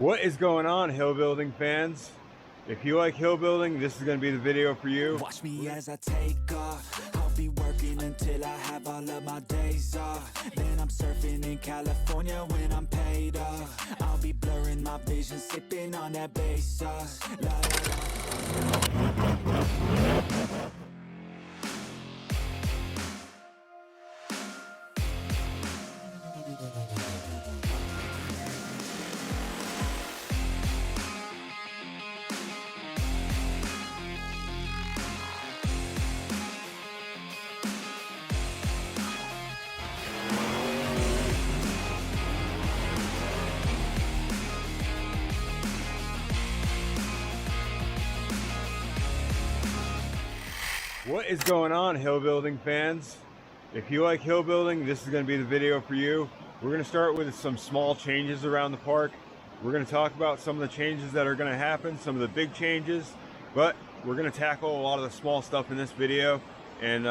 What is going on, hill building fans? If you like hill building, this is going to be the video for you. Watch me as I take off. I'll be working until I have all of my days off. Then I'm surfing in California when I'm paid off. I'll be blurring my vision, sipping on that bass sauce. La, la, la. What is going on, hill building fans? If you like hill building, this is going to be the video for you. We're going to start with some small changes around the park. We're going to talk about some of the changes that are going to happen, some of the big changes, but we're going to tackle a lot of the small stuff in this video and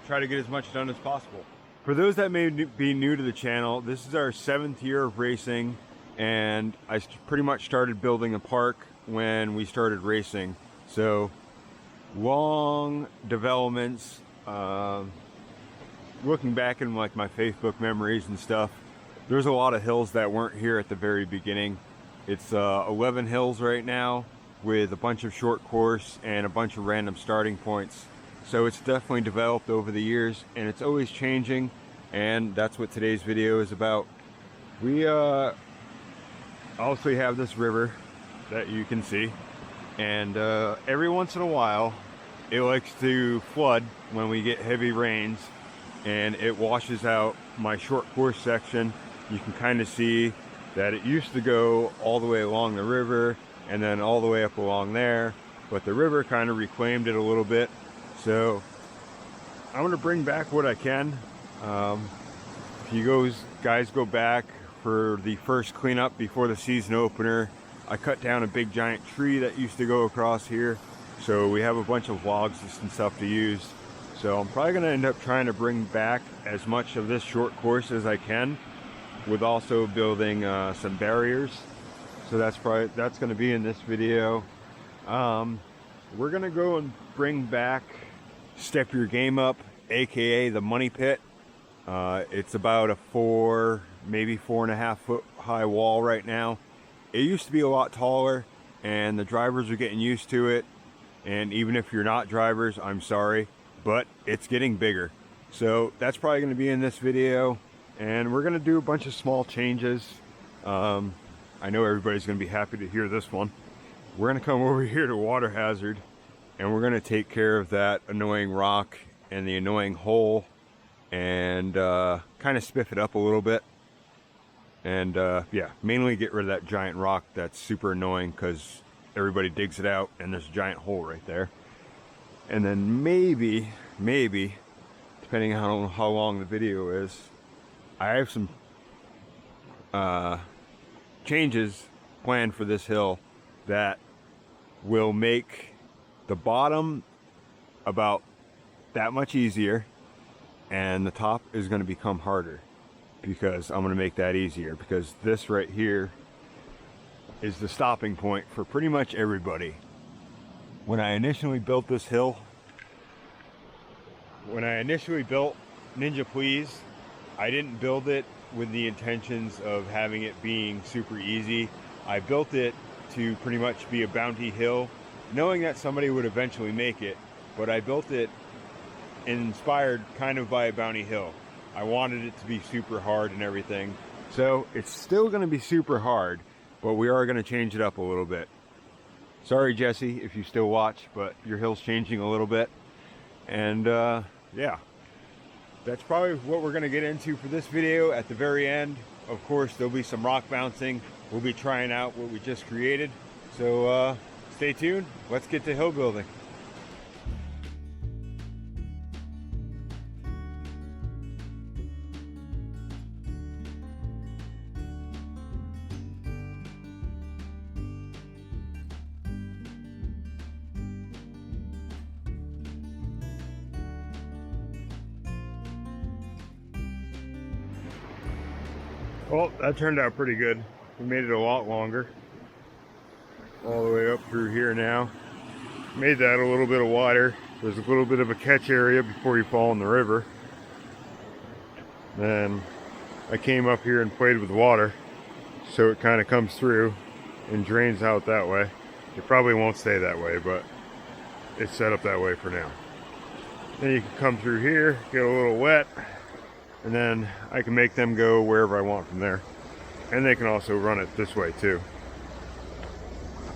try to get as much done as possible. For those that may be new to the channel, this is our 7th year of racing, and I pretty much started building a park when we started racing. So long developments. Looking back in like my Facebook memories and stuff, there's a lot of hills that weren't here at the very beginning. It's 11 hills right now with a bunch of short course and a bunch of random starting points. So it's definitely developed over the years, and it's always changing, and that's what today's video is about. We also have this river that you can see, and every once in a while it likes to flood when we get heavy rains, and it washes out my short course section. You can kind of see that it used to go all the way along the river and then all the way up along there, but the river kind of reclaimed it a little bit. So I'm going to bring back what I can. If you guys go back for the first cleanup before the season opener, I cut down a big giant tree that used to go across here, so we have a bunch of logs and stuff to use. So I'm probably going to end up trying to bring back as much of this short course as I can, with also building some barriers. So that's going to be in this video. We're going to go and bring back Step Your Game Up, aka the money pit. It's about a 4, maybe 4.5 foot high wall right now. It used to be a lot taller, and the drivers are getting used to it. And even if you're not drivers, I'm sorry, but it's getting bigger. So that's probably going to be in this video, and we're going to do a bunch of small changes. I know everybody's going to be happy to hear this one. We're going to come over here to water hazard, and we're going to take care of that annoying rock and the annoying hole, and kind of spiff it up a little bit. And yeah, mainly get rid of that giant rock that's super annoying because everybody digs it out and there's a giant hole right there. And then maybe, depending on how long the video is, I have some changes planned for this hill that will make the bottom about that much easier, and the top is going to become harder, because I'm going to make that easier, because this right here is the stopping point for pretty much everybody. When I initially built this hill, when I initially built Ninja Please, I didn't build it with the intentions of having it being super easy. I built it to pretty much be a bounty hill, knowing that somebody would eventually make it, but I built it inspired kind of by a bounty hill. I wanted it to be super hard and everything. So it's still going to be super hard, but we are going to change it up a little bit. Sorry, Jesse, if you still watch, but your hill's changing a little bit. And yeah, that's probably what we're going to get into for this video. At the very end, of course, there'll be some rock bouncing. We'll be trying out what we just created. So stay tuned. Let's get to hill building. Well, that turned out pretty good. We made it a lot longer. all the way up through here now. Made that a little bit of wider. There's a little bit of a catch area before you fall in the river. Then I came up here and played with water, so it kind of comes through and drains out that way. It probably won't stay that way, but it's set up that way for now. Then you can come through here, get a little wet, and then I can make them go wherever I want from there. And they can also run it this way too.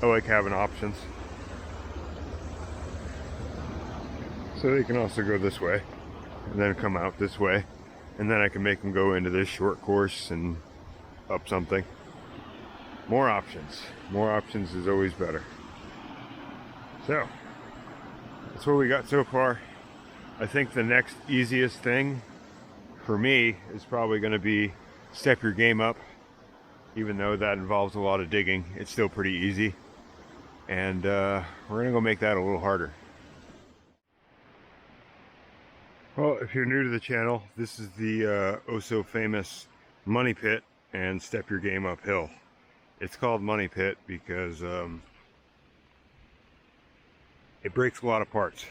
I like having options. So they can also go this way and then come out this way, and then I can make them go into this short course and up something. More options. More options is always better. So that's what we got so far. I think the next easiest thing for me is probably going to be step your game up. Even though that involves a lot of digging, it's still pretty easy. And we're going to go make that a little harder. Well, if you're new to the channel, this is the oh so famous money pit and step your game uphill. It's called money pit because it breaks a lot of parts.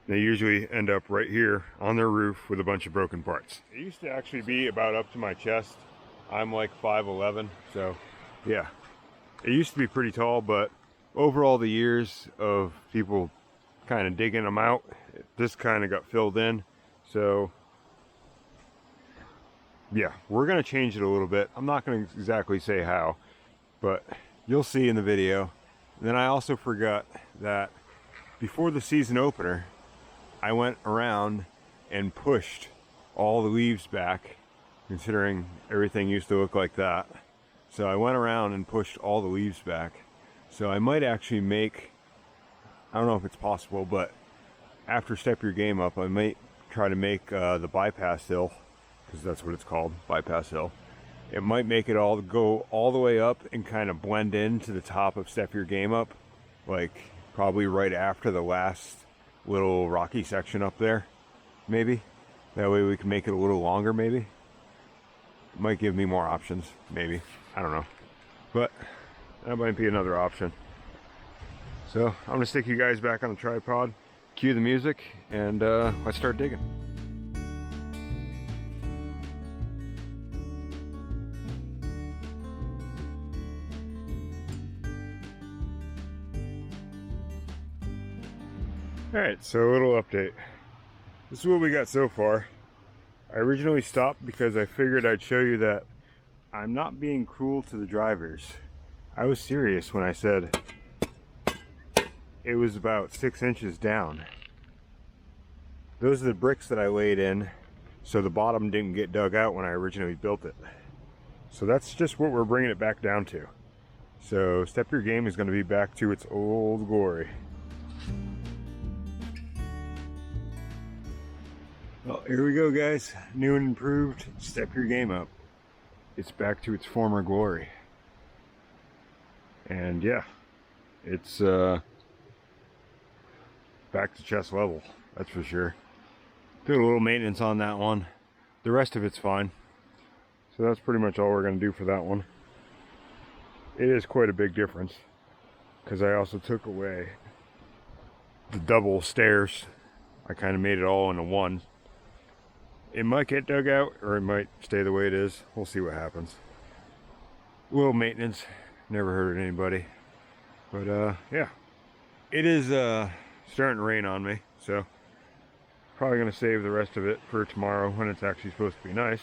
They usually end up right here on their roof with a bunch of broken parts. It used to actually be about up to my chest. I'm like 5'11", so yeah. It used to be pretty tall, but over all the years of people kind of digging them out, this kind of got filled in. So yeah, we're going to change it a little bit. I'm not going to exactly say how, but you'll see in the video. And then I also forgot that before the season opener, I went around and pushed all the leaves back, considering everything used to look like that. So I went around and pushed all the leaves back. So I might actually make, I don't know if it's possible, but after Step Your Game Up, I might try to make the bypass hill, because that's what it's called, bypass hill. It might make it all go all the way up and kind of blend into the top of Step Your Game Up, like probably right after the last little rocky section up there, maybe. That way we can make it a little longer, maybe. It might give me more options, maybe. I don't know. But that might be another option. So I'm gonna stick you guys back on the tripod, cue the music, and let's start digging. Alright, so a little update. This is what we got so far. I originally stopped because I figured I'd show you that I'm not being cruel to the drivers. I was serious when I said it was about 6 inches down. Those are the bricks that I laid in, so the bottom didn't get dug out when I originally built it. So that's just what we're bringing it back down to. So Step Your Game is going to be back to its old glory. Well, here we go, guys. New and improved. Step Your Game Up. It's back to its former glory. And yeah, it's back to chest level, that's for sure. Did a little maintenance on that one. The rest of it's fine. So that's pretty much all we're going to do for that one. It is quite a big difference, because I also took away the double stairs. I kind of made it all into one. It might get dug out, or it might stay the way it is. We'll see what happens. A little maintenance, never hurt anybody. But yeah, it is starting to rain on me, so probably going to save the rest of it for tomorrow when it's actually supposed to be nice.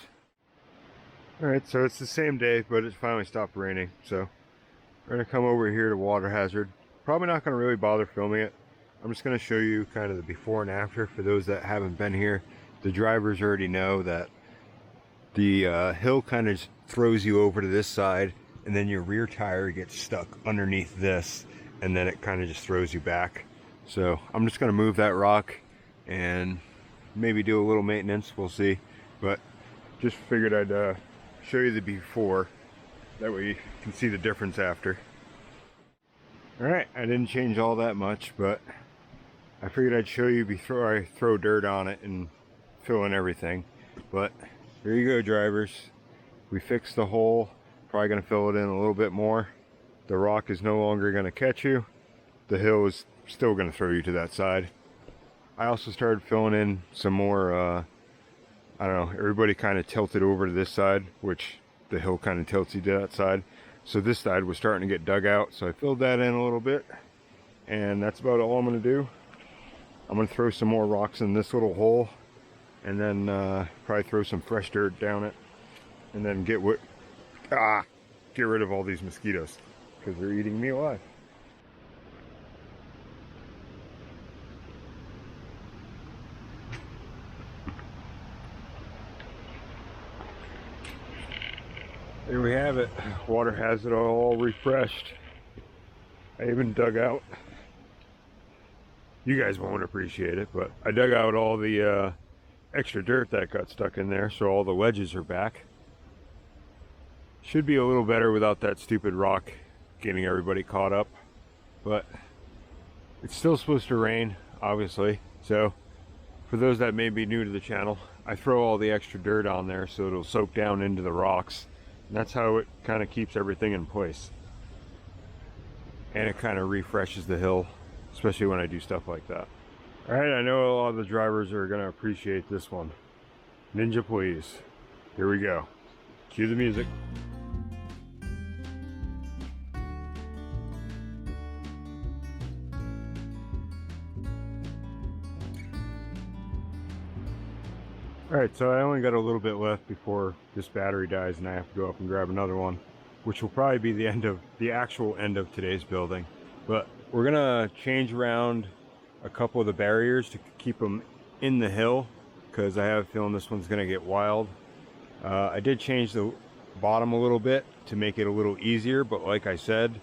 Alright, so it's the same day, but it's finally stopped raining, so we're going to come over here to Water Hazard. Probably not going to really bother filming it. I'm just going to show you kind of the before and after for those that haven't been here. The drivers already know that the hill kind of throws you over to this side, and then your rear tire gets stuck underneath this, and then it kind of just throws you back. So I'm just going to move that rock and maybe do a little maintenance, we'll see. But just figured I'd show you the before, that way you can see the difference after. Alright, I didn't change all that much, but I figured I'd show you before I throw dirt on it and fill in everything. But here you go, drivers. We fixed the hole. Probably going to fill it in a little bit more. the rock is no longer going to catch you. The hill is still going to throw you to that side. I also started filling in some more, I don't know, everybody kind of tilted over to this side, which the hill kind of tilts you to that side. So this side was starting to get dug out, so I filled that in a little bit. And that's about all I'm going to do. I'm going to throw some more rocks in this little hole, and then probably throw some fresh dirt down it, and then get rid of all these mosquitoes, because they're eating me alive. There we have it. Water has it all refreshed. I even dug out, you guys won't appreciate it, but I dug out all the extra dirt that got stuck in there, so all the ledges are back. Should be a little better without that stupid rock getting everybody caught up, but it's still supposed to rain, obviously. So for those that may be new to the channel, I throw all the extra dirt on there so it'll soak down into the rocks, and that's how it kind of keeps everything in place. And it kind of refreshes the hill, especially when I do stuff like that. All right, I know a lot of the drivers are gonna appreciate this one. Ninja, please. Here we go. Cue the music. All right, so I only got a little bit left before this battery dies and I have to go up and grab another one, which will probably be the actual end of today's building. But we're gonna change around a couple of the barriers to keep them in the hill, because I have a feeling this one's gonna get wild. I did change the bottom a little bit to make it a little easier, but like I said,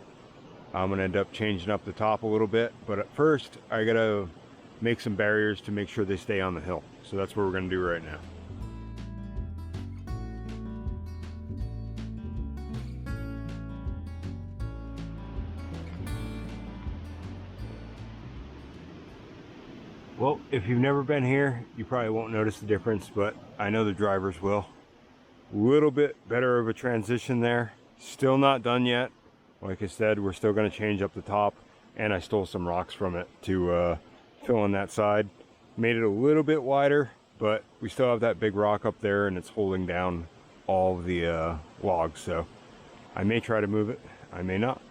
I'm gonna end up changing up the top a little bit. But at first, I gotta make some barriers to make sure they stay on the hill. So that's what we're gonna do right now. Well, if you've never been here, you probably won't notice the difference, but I know the drivers will. A little bit better of a transition there. Still not done yet. Like I said, we're still going to change up the top, and I stole some rocks from it to fill in that side. Made it a little bit wider, but we still have that big rock up there, and it's holding down all of the logs. So I may try to move it, I may not.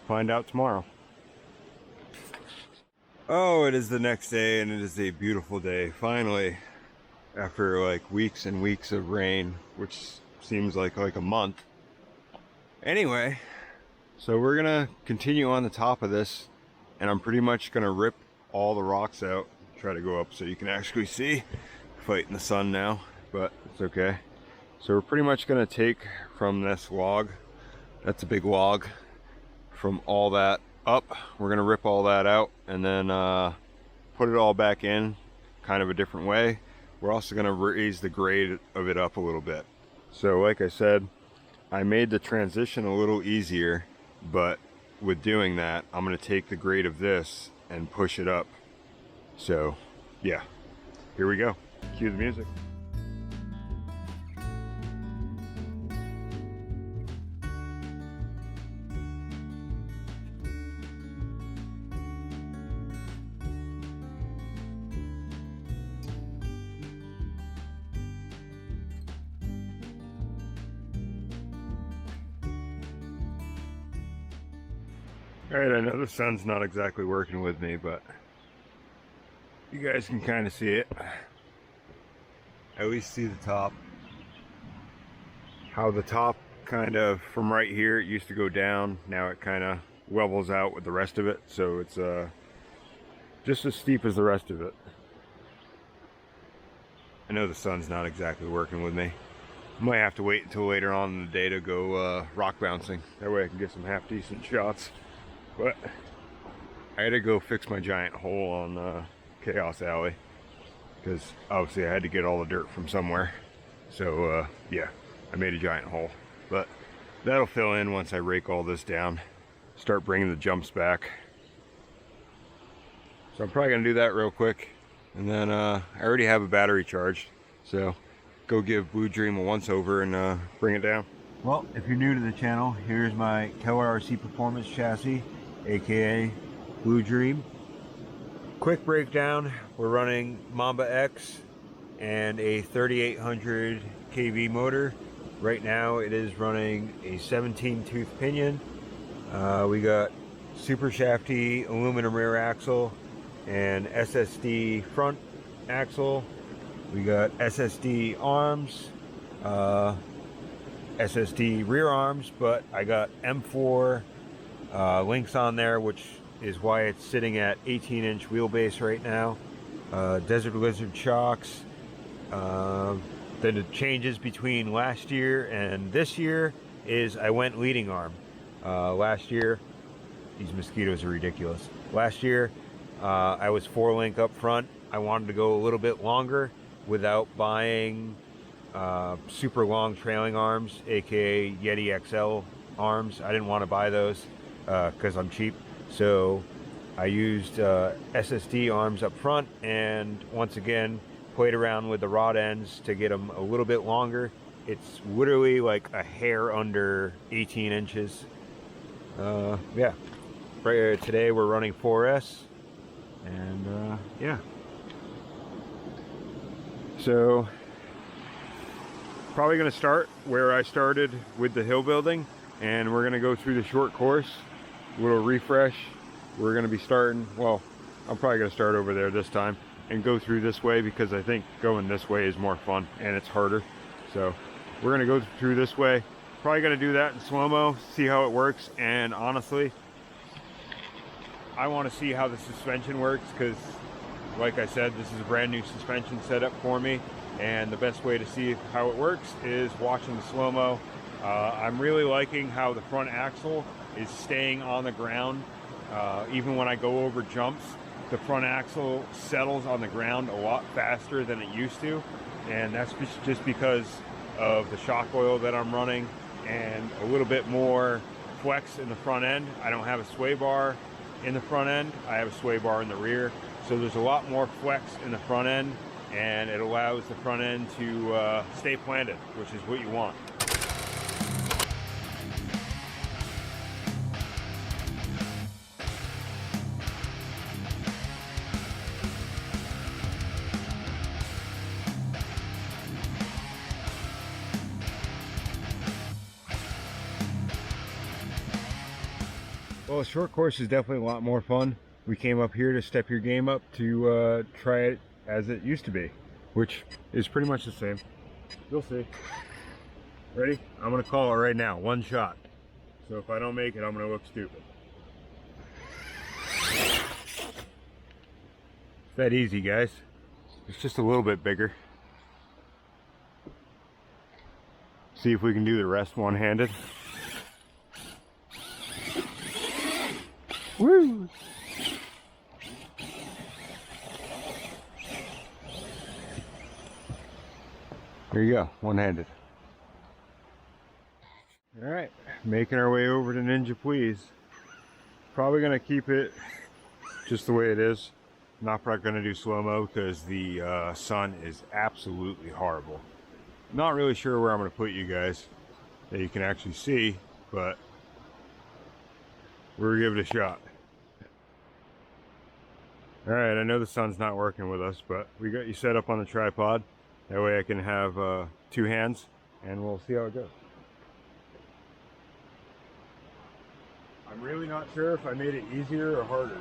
Find out tomorrow. Oh, it is the next day, and it is a beautiful day. Finally, after like weeks and weeks of rain, which seems like a month. Anyway, so we're gonna continue on the top of this, and I'm pretty much gonna rip all the rocks out. Try to go up so you can actually see. Fighting the sun now, but it's okay. So we're pretty much gonna take from this log, that's a big log, from all that up, we're gonna rip all that out and then put it all back in kind of a different way. We're also gonna raise the grade of it up a little bit. So like I said, I made the transition a little easier, but with doing that, I'm gonna take the grade of this and push it up. So yeah, here we go. Cue the music. Alright, I know the sun's not exactly working with me, but you guys can kind of see it. At least see the top. How the top kind of, from right here, it used to go down. Now it kind of levels out with the rest of it. So it's just as steep as the rest of it. I know the sun's not exactly working with me. I might have to wait until later on in the day to go rock bouncing. That way I can get some half decent shots. But I had to go fix my giant hole on Chaos Alley, because obviously I had to get all the dirt from somewhere. So yeah, I made a giant hole, but that'll fill in once I rake all this down, start bringing the jumps back. So I'm probably gonna do that real quick, and then I already have a battery charged, so go give Blue Dream a once over and bring it down. Well, if you're new to the channel, here's my Keller RC Performance chassis, aka Blue Dream. Quick breakdown, we're running Mamba X and a 3800 kV motor. Right now it is running a 17 tooth pinion. We got super shafty aluminum rear axle and SSD front axle. We got SSD arms, SSD rear arms, but I got M4 links on there, which is why it's sitting at 18-inch wheelbase right now. Desert Lizard shocks. Then the changes between last year and this year is I went leading arm. Last year, these mosquitoes are ridiculous. Last year, I was 4-link up front. I wanted to go a little bit longer without buying super long trailing arms, aka Yeti XL arms. I didn't want to buy those because I'm cheap. So I used SSD arms up front, and once again played around with the rod ends to get them a little bit longer. It's literally like a hair under 18 inches. Yeah, right today we're running 4S, and yeah. So probably going to start where I started with the hill building, and we're going to go through the short course, a little refresh. We're going to be starting, well, I'm probably going to start over there this time and go through this way because I think going this way is more fun and it's harder. So we're going to go through this way. Probably going to do that in slow-mo, see how it works. And honestly, I want to see how the suspension works because, like I said, this is a brand new suspension setup for me, and the best way to see how it works is watching the slow-mo. I'm really liking how the front axle is staying on the ground. Even when I go over jumps, the front axle settles on the ground a lot faster than it used to, and that's just because of the shock oil that I'm running and a little bit more flex in the front end. I don't have a sway bar in the front end, I have a sway bar in the rear, so there's a lot more flex in the front end, and it allows the front end to stay planted, which is what you want. Well, the short course is definitely a lot more fun. We came up here to step your game up to try it as it used to be, which is pretty much the same. You'll see. Ready? I'm gonna call it right now, one shot. So if I don't make it, I'm gonna look stupid. It's that easy, guys. It's just a little bit bigger. See if we can do the rest one-handed. Woo! There you go, one-handed. All right, making our way over to Ninja Please. Probably gonna keep it just the way it is. Not gonna do slow-mo because the sun is absolutely horrible. Not really sure where I'm gonna put you guys that you can actually see, but we're gonna give it a shot. All right, I know the sun's not working with us, but we got you set up on the tripod. That way I can have 2 hands, and we'll see how it goes. I'm really not sure if I made it easier or harder.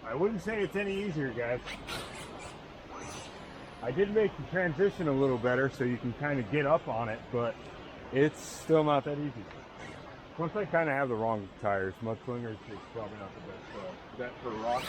I wouldn't say it's any easier, guys. I did make the transition a little better so you can kind of get up on it, but it's still not that easy. Once I kind of have the wrong tires, mudslingers is probably not the best bet for rocks.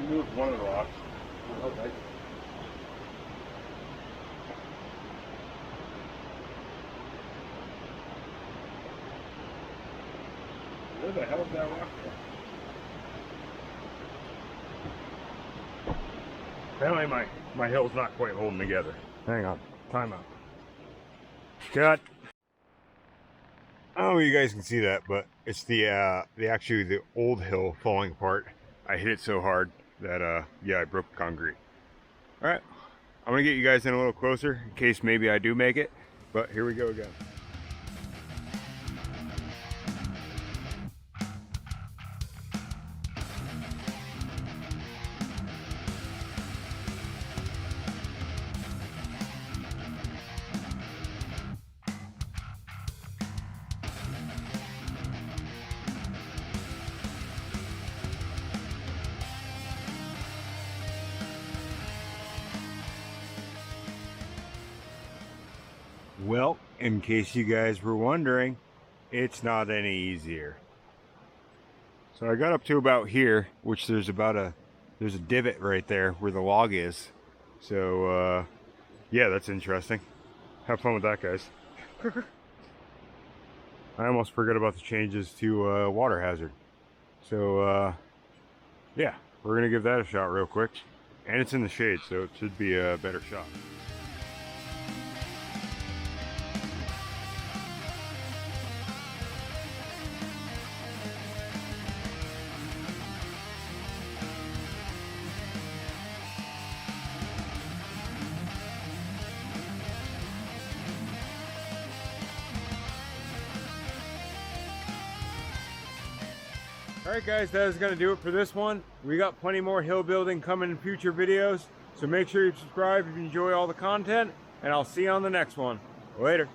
moved one of the rocks. Okay. Where the hell is that rock from? Apparently my hill's not quite holding together. Hang on. Time out. Cut. I don't know if you guys can see that, but it's actually the old hill falling apart. I hit it so hard that yeah, I broke the concrete. All right, I'm gonna get you guys in a little closer in case maybe I do make it, but here we go again. Well, in case you guys were wondering, it's not any easier. So I got up to about here, which there's a divot right there where the log is. So yeah, that's interesting. Have fun with that, guys. I almost forgot about the changes to water hazard. So yeah, we're gonna give that a shot real quick. And it's in the shade, so it should be a better shot. Alright guys, that is going to do it for this one. We got plenty more hill building coming in future videos, so make sure you subscribe if you enjoy all the content, and I'll see you on the next one. Later.